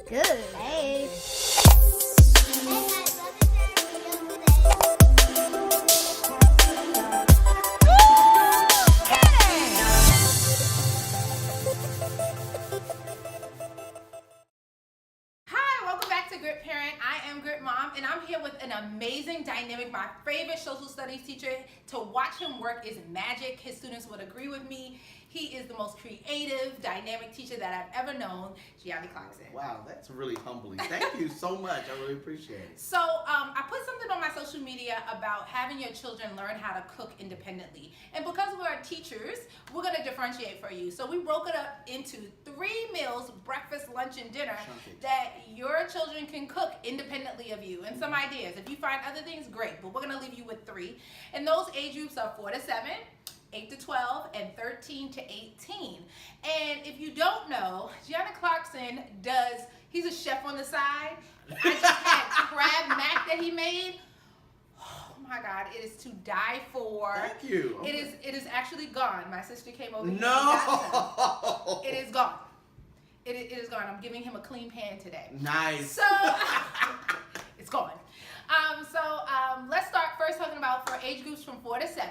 Good. Hey. Hi, welcome back to Grit Parent. I am Grit Mom, and I'm here with an amazing, dynamic, my favorite social studies teacher. To watch him work is magic. His students would agree with me. He is the most creative, dynamic teacher that I've ever known, Gianni Clarkson. Wow, that's really humbling. Thank you so much. I really appreciate it. So I put something on my social media about having your children learn how to cook independently. And because we're teachers, we're going to differentiate for you. So we broke it up into 3 meals, breakfast, lunch, and dinner, that your children can cook independently of you. And some ideas. If you find other things, great. But we're going to leave you with 3. And those age groups are 4 to 7. 8 to 12, and 13 to 18. And if you don't know, Gianni Clarkson he's a chef on the side. I just had crab mac that he made. Oh my God, it is to die for. Thank you. It is actually gone. My sister came over here. No. It is gone. It is gone. I'm giving him a clean pan today. Nice. So, it's gone. Let's start first talking about for age groups from 4 to 7.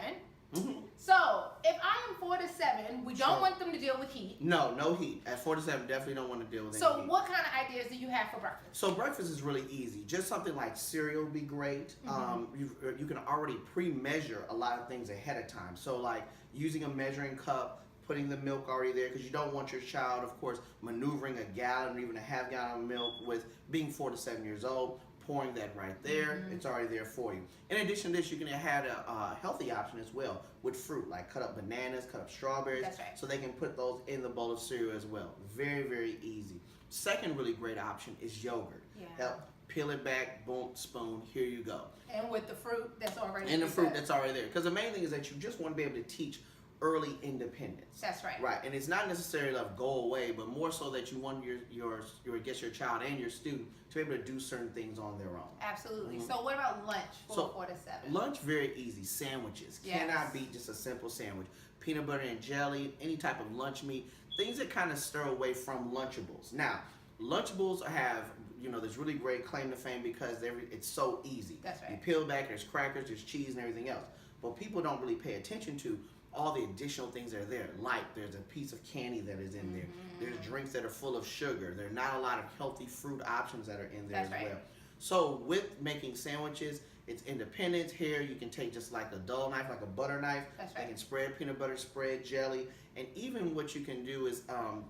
Mm-hmm. So, if I am 4 to 7, we don't want them to deal with heat. No heat. At 4 to 7, definitely don't want to deal with any So, heat. what kind of ideas do you have for breakfast? So breakfast is really easy. Just something like cereal would be great. Mm-hmm. You can already pre-measure a lot of things ahead of time. So like using a measuring cup, putting the milk already there, because you don't want your child, of course, maneuvering a gallon or even a half gallon of milk with being 4 to 7 years old. Pouring that right there, It's already there for you. In addition to this, you can have a healthy option as well with fruit, like cut up bananas, cut up strawberries. That's right. So they can put those in the bowl of cereal as well. Very, very easy. Second really great option is yogurt. Yeah. Help peel it back, boom, spoon, here you go. And with the fruit that's already And the fruit prepared. that's already there. Because the main thing is that you just want to be able to teach early independence. That's right. Right, and it's not necessarily to go away, but more so that you want your child and your student to be able to do certain things on their own. Absolutely. So, what about lunch for 4 to 7? Lunch, very easy. Sandwiches. Yes. Cannot beat just a simple sandwich. Peanut butter and jelly, any type of lunch meat, things that kind of stir away from Lunchables. Now, Lunchables have, this really great claim to fame because it's so easy. That's right. You peel back, there's crackers, there's cheese, and everything else. But people don't really pay attention to all the additional things that are there. Like there's a piece of candy that is in there. There's drinks that are full of sugar. There are not a lot of healthy fruit options that are in there as well. So with making sandwiches, it's independence. Here you can take just like a dull knife, like a butter knife. That's right. You can spread peanut butter, spread jelly. And even what you can do is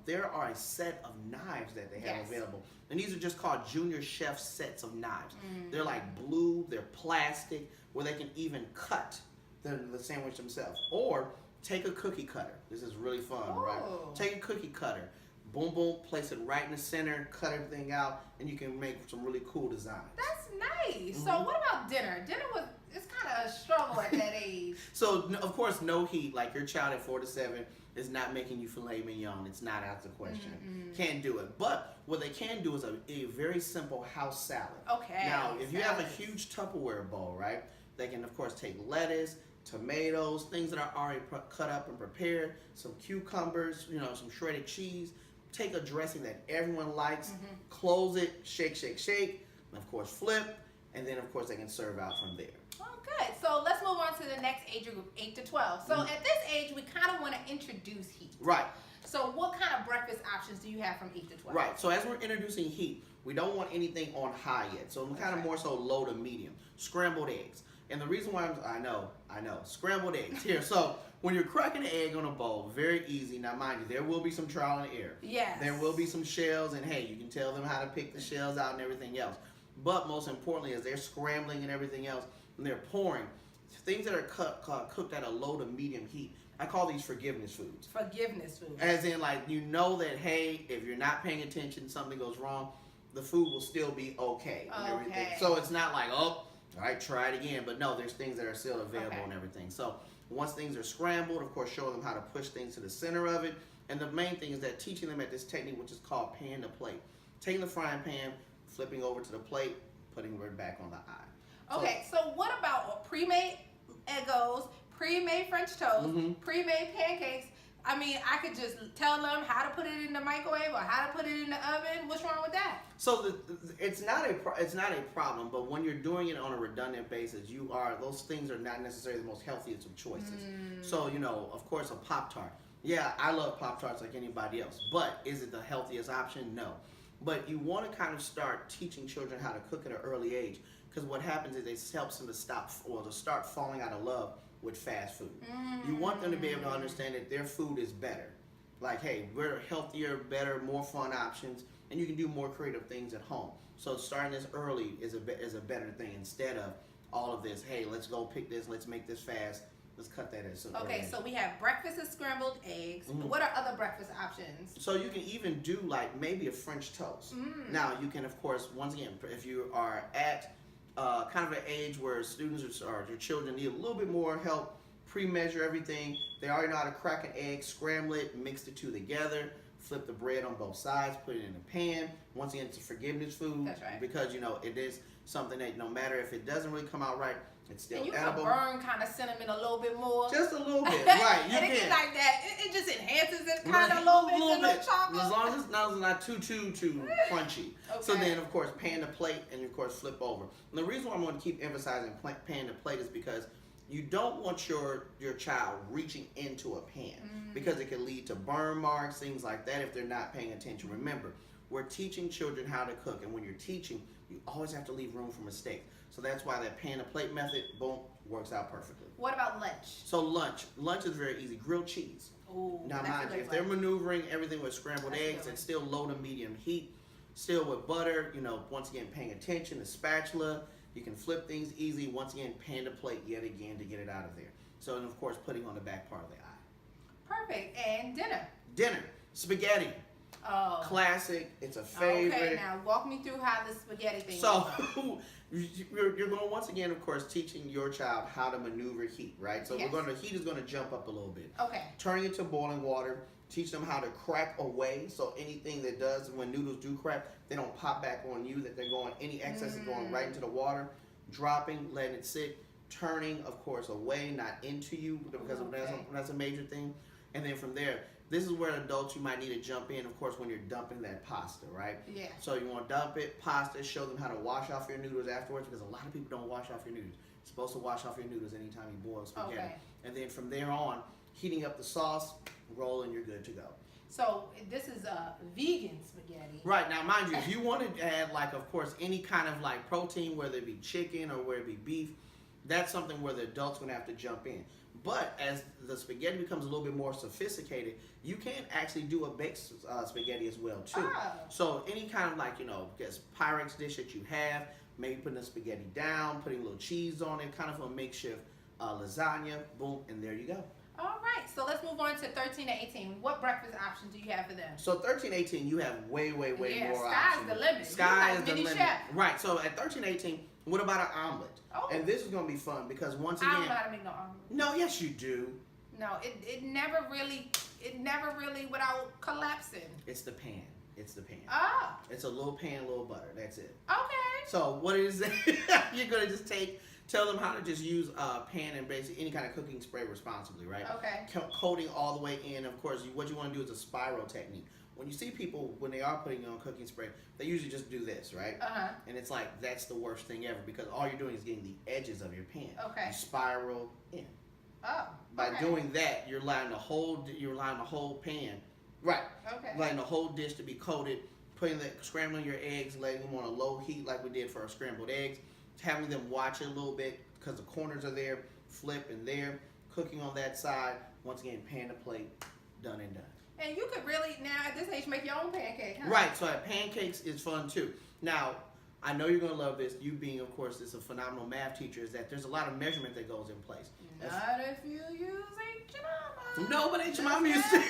there are a set of knives that they have available. And these are just called Junior Chef sets of knives. They're like blue, they're plastic, where they can even cut the sandwich themselves. Or take a cookie cutter. This is really fun, right? Take a cookie cutter, boom, boom, place it right in the center, cut everything out, and you can make some really cool designs. That's nice. So, what about dinner? It's kind of a struggle at that age. So, of course, no heat. Like your child at 4 to 7 is not making you filet mignon. It's not out of the question. Can't do it. But what they can do is a very simple house salad. Okay. Now, if you have a huge Tupperware bowl, right, they can, of course, take lettuce, tomatoes, things that are already cut up and prepared, some cucumbers, some shredded cheese. Take a dressing that everyone likes, close it, shake, shake, shake, and of course flip, and then of course they can serve out from there. Oh, good. So let's move on to the next age group, 8 to 12. So at this age, we kind of want to introduce heat. Right. So what kind of breakfast options do you have from 8 to 12? Right. So as we're introducing heat, we don't want anything on high yet. So kind of more so low to medium. Scrambled eggs. And the reason why I know, scrambled eggs. Here, so when you're cracking an egg on a bowl, very easy. Now, mind you, there will be some trial and error. Yes. There will be some shells, and hey, you can tell them how to pick the shells out and everything else. But most importantly, as they're scrambling and everything else, and they're pouring, things that are cooked at a low to medium heat, I call these forgiveness foods. Forgiveness foods. As in, like, that, hey, if you're not paying attention, something goes wrong, the food will still be okay and everything. So it's not like, all right, try it again. But no, there's things that are still available and everything. So once things are scrambled, of course, show them how to push things to the center of it. And the main thing is that teaching them at this technique, which is called pan to plate. Taking the frying pan, flipping over to the plate, putting it back on the eye. Okay, so what about pre-made Eggos, pre-made French toast, pre-made pancakes? I mean, I could just tell them how to put it in the microwave or how to put it in the oven. What's wrong with that? So it's not a problem, but when you're doing it on a redundant basis, those things are not necessarily the most healthiest of choices. So of course, a Pop-Tart. Yeah, I love Pop-Tarts like anybody else, but is it the healthiest option? No. But you want to kind of start teaching children how to cook at an early age, because what happens is it helps them to start falling out of love with fast food. You want them to be able to understand that their food is better. Like, hey, we're healthier, better, more fun options, and you can do more creative things at home. So starting this early is a better thing, instead of all of this, hey, let's go pick this, let's make this fast, let's cut that as Okay, so we have breakfast and scrambled eggs. What are other breakfast options? So you can even do like maybe a French toast. Now you can, of course, once again, if you are at kind of an age where students or your children need a little bit more help, pre-measure everything. They already know how to crack an egg, scramble it, mix the two together, flip the bread on both sides, put it in a pan. Once again, it's a forgiveness food. That's right. Because it is something that no matter if it doesn't really come out right, it's still and you edible. can burn kind of cinnamon a little bit more. Just a little bit, right? You and it can. like that. It just enhances it kind of a little bit. Chocolate. As long as it's not too crunchy. Okay. So then, of course, pan to plate, and of course, flip over. And the reason why I'm going to keep emphasizing pan to plate is because you don't want your child reaching into a pan, because it can lead to burn marks, things like that, if they're not paying attention. Remember, we're teaching children how to cook, and when you're teaching, you always have to leave room for mistakes. So that's why that pan to plate method, boom, works out perfectly. What about lunch? So lunch is very easy. Grilled cheese. Ooh, Now mind you, if they're maneuvering everything with scrambled eggs, it's still low to medium heat, still with butter, once again paying attention, the spatula, you can flip things easy, once again pan to plate yet again to get it out of there. So, and of course, putting on the back part of the eye. Perfect. And dinner? Dinner, spaghetti. Oh. Classic, it's a favorite. Okay, now walk me through how the spaghetti thing So, you're going, once again, of course, teaching your child how to maneuver heat, right? So Yes. heat is going to jump up a little bit. Okay. Turning it to boiling water, teach them how to crack away, so anything that does, when noodles do crack, they don't pop back on you, that they're going, any excess is going right into the water, dropping, letting it sit, turning, of course, away, not into you, because that's a major thing. And then from there, this is where adults, you might need to jump in, of course, when you're dumping that pasta, right? Yeah. So you want to dump it, pasta, show them how to wash off your noodles afterwards, because a lot of people don't wash off your noodles. You're supposed to wash off your noodles anytime you boil spaghetti. Okay. And then from there on, heating up the sauce, roll, and you're good to go. So this is a vegan spaghetti. Right, now mind you, if you wanted to add, like, of course, any kind of like protein, whether it be chicken or whether it be beef, that's something where the adult's going to have to jump in. But as the spaghetti becomes a little bit more sophisticated, you can actually do a baked spaghetti as well too. Oh. So any kind of like, guess Pyrex dish that you have, maybe putting the spaghetti down, putting a little cheese on it, kind of a makeshift lasagna, boom, and there you go. All right, so let's move on to 13 to 18. What breakfast options do you have for them? So 13, 18, you have way more sky's options. the limit. Sky You're is the mini limit. chef. Right, so at 13, 18, what about an omelet? Oh. And this is going to be fun because once I again... don't know how to make no omelet. No, yes you do. No, it never really, without collapsing. It's the pan. It's the pan. Oh, It's a little pan, a little butter. That's it. okay. So what is it? You're going to just tell them how to just use a pan and basically any kind of cooking spray responsibly, right? Okay. Coating all the way in. Of course, what you want to do is a spiral technique. When you see people, when they are putting on cooking spray, they usually just do this, right? Uh-huh. And it's like, that's the worst thing ever because all you're doing is getting the edges of your pan. Okay. You spiral in. Oh, By okay. doing that, you're allowing the whole pan, right? Okay. Letting the whole dish to be coated, scrambling your eggs, letting them on a low heat like we did for our scrambled eggs, having them watch it a little bit because the corners are there, flip and there, cooking on that side. Once again, pan to plate, done and done. And you could really now at this age make your own pancake, huh? Right. So pancakes is fun too. Now, I know you're gonna love this. You being, of course, is a phenomenal math teacher. Is that there's a lot of measurement that goes in place. Not if you use HMM. No, but HMM used to.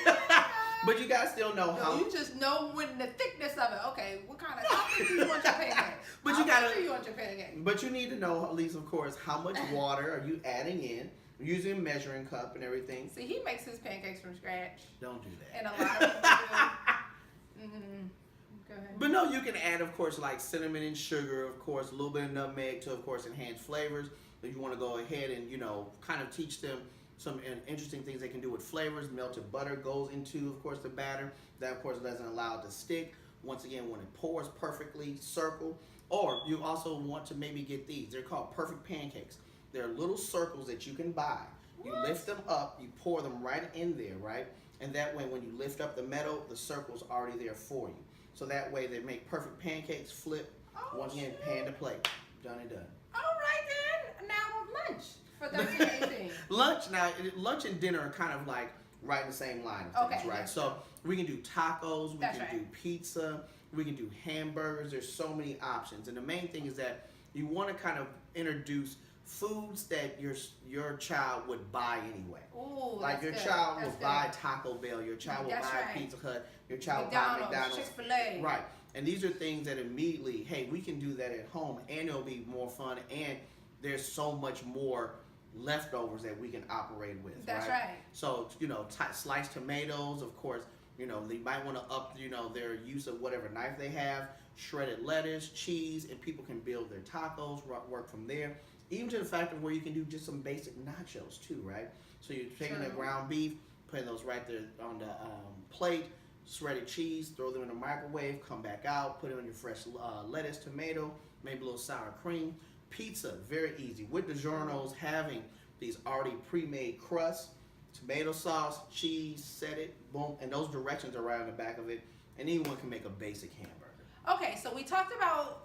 But you guys still know how. You just know when the thickness of it. Okay, what kind of how thick do you want your pancake? But how you gotta. thick do you want your pancake? But you need to know, at least, of course, how much water are you adding in, using a measuring cup and everything. See, he makes his pancakes from scratch, Don't do that. and a lot of people do. Go ahead. But no, you can add, of course, like cinnamon and sugar, of course, a little bit of nutmeg to, of course, enhance flavors. If you want to go ahead and, kind of teach them some interesting things they can do with flavors. Melted butter goes into, of course, the batter. That, of course, doesn't allow it to stick. Once again, when it pours perfectly, circle. Or you also want to maybe get these. They're called perfect pancakes. They're little circles that you can buy. You lift them up, you pour them right in there, right? And that way, when you lift up the metal, the circle's already there for you. So that way, they make perfect pancakes, flip. Once again, pan to plate. Done and done. All right, then. Now, lunch for 13-18. Lunch and dinner are kind of like right in the same line of things, right? So we can do tacos, we can do pizza, we can do hamburgers. There's so many options. And the main thing is that you want to kind of introduce foods that your child would buy anyway. Ooh, like your child will buy Taco Bell, your child will buy Pizza Hut, your child will buy McDonald's. Chick-fil-A. Right. And these are things that immediately, hey, we can do that at home and it'll be more fun and there's so much more leftovers that we can operate with. That's right. So, sliced tomatoes, of course, they might want to up, their use of whatever knife they have, shredded lettuce, cheese, and people can build their tacos, work from there. Even to the fact of where you can do just some basic nachos too, right? So you're taking the ground beef, putting those right there on the plate, shredded cheese, throw them in the microwave, come back out, put it on your fresh lettuce, tomato, maybe a little sour cream. Pizza, very easy. With DiGiorno's having these already pre-made crusts, tomato sauce, cheese, set it, boom, and those directions are right on the back of it, and anyone can make a basic hamburger. Okay, so we talked about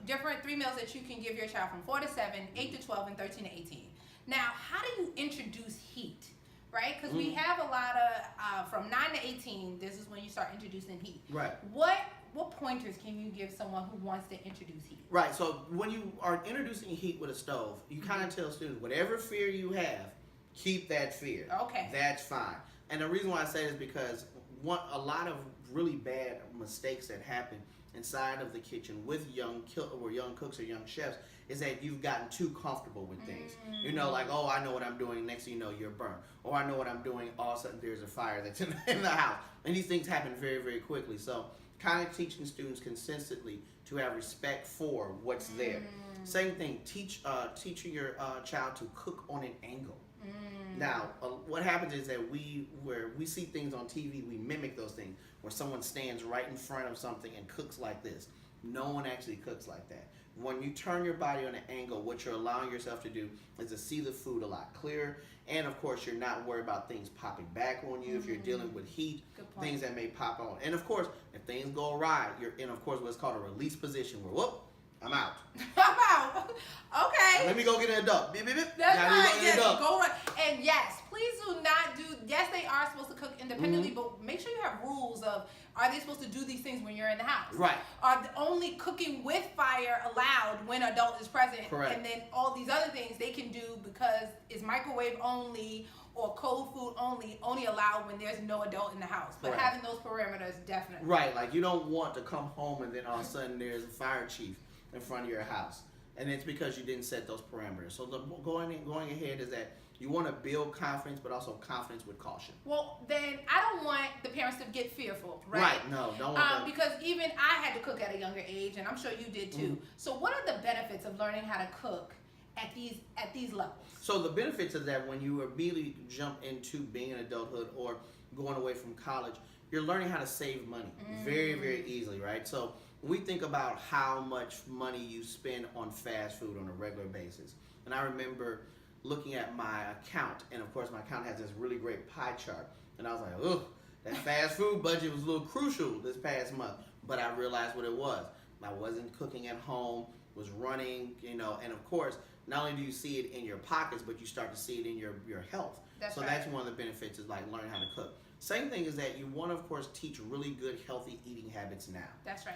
different 3 meals that you can give your child from 4 to 7, 8 to 12, and 13 to 18. Now, how do you introduce heat? Right? Because we have a lot of, from 9 to 18, this is when you start introducing heat. Right. What pointers can you give someone who wants to introduce heat? Right, so when you are introducing heat with a stove, you kind of tell students, whatever fear you have, keep that fear. Okay. That's fine. And the reason why I say this is because a lot of really bad mistakes that happen inside of the kitchen with young cooks or young chefs is that you've gotten too comfortable with things. Like, oh, I know what I'm doing. Next thing you know, you're burnt. Or I know what I'm doing. All of a sudden, there's a fire that's in the house. And these things happen very, very quickly. So kind of teaching students consistently to have respect for what's there. Same thing, teaching your child to cook on an angle. Now, what happens is that where we see things on TV, we mimic those things, where someone stands right in front of something and cooks like this. No one actually cooks like that. When you turn your body on an angle, what you're allowing yourself to do is to see the food a lot clearer. And of course, you're not worried about things popping back on you if you're dealing with heat, things that may pop on. And of course, if things go awry, you're in, of course, what's called a release position where, whoop, I'm out. I'm out. Okay. Let me go get an adult. Beep, beep, beep. That's right. Yes, go right. And yes, please do not do. Yes, they are supposed to cook independently, but make sure you have rules of: are they supposed to do these things when you're in the house? Right. Are only cooking with fire allowed when adult is present? Correct. And then all these other things they can do because it's microwave only or cold food only allowed when there's no adult in the house. But having those parameters, definitely. Right. Like you don't want to come home and then all of a sudden there's a fire chief in front of your house, and it's because you didn't set those parameters. So going ahead is that you want to build confidence, but also confidence with caution. Well, then I don't want the parents to get fearful, right? Right. No, don't want that. Because even I had to cook at a younger age, and I'm sure you did too. So, what are the benefits of learning how to cook at these levels? So the benefits is that when you immediately jump into being in adulthood or going away from college, you're learning how to save money very, very easily, right? So we think about how much money you spend on fast food on a regular basis. And I remember looking at my account, and of course my account has this really great pie chart, and I was like, ugh, that fast food budget was a little crucial this past month. But I realized what it was. I wasn't cooking at home, was running, and of course, not only do you see it in your pockets, but you start to see it in your health. That's one of the benefits is like learning how to cook. Same thing is that you want to, of course, teach really good, healthy eating habits now. That's right.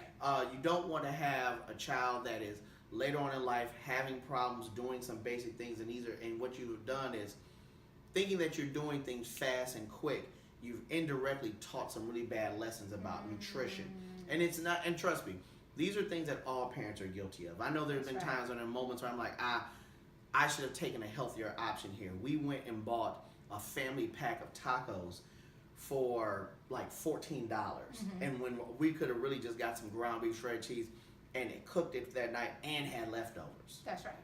You don't want to have a child that is later on in life having problems doing some basic things, and what you've done is thinking that you're doing things fast and quick. You've indirectly taught some really bad lessons about nutrition, and it's not. And trust me, these are things that all parents are guilty of. I know there's been times when there are moments where I'm like, I should have taken a healthier option here. We went and bought a family pack of tacos for like $14, and when we could have really just got some ground beef, shredded cheese, and it cooked it that night and had leftovers. That's right.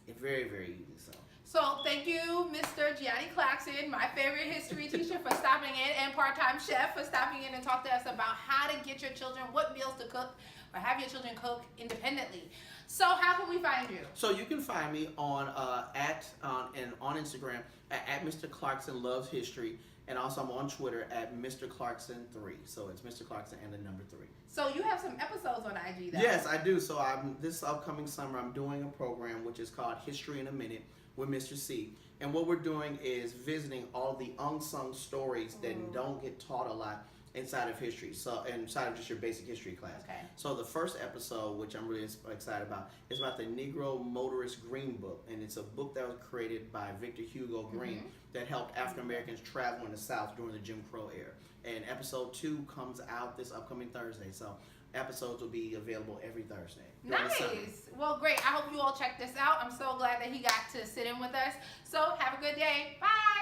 It's very, very easy. So thank you, Mr. Gianni Claxton, my favorite history teacher, for stopping in, and part-time chef for stopping in and talk to us about how to get your children what meals to cook or have your children cook independently. So how can we find you? So you can find me on on Instagram at Mr. Clarkson Loves History, and also I'm on Twitter at Mr. Clarkson3. So it's Mr. Clarkson and the number 3. So you have some episodes on IG, though. Yes, I do. So this upcoming summer I'm doing a program which is called History in a Minute with Mr. C. And what we're doing is visiting all the unsung stories that don't get taught a lot inside of history, so inside of just your basic history class. Okay. So the first episode, which I'm really excited about, is about the Negro Motorist Green Book, and it's a book that was created by Victor Hugo Green that helped African Americans travel in the South during the Jim Crow era. And episode 2 comes out this upcoming Thursday, so episodes will be available every Thursday. Nice. Well, great. I hope you all check this out. I'm so glad that he got to sit in with us. So have a good day. Bye.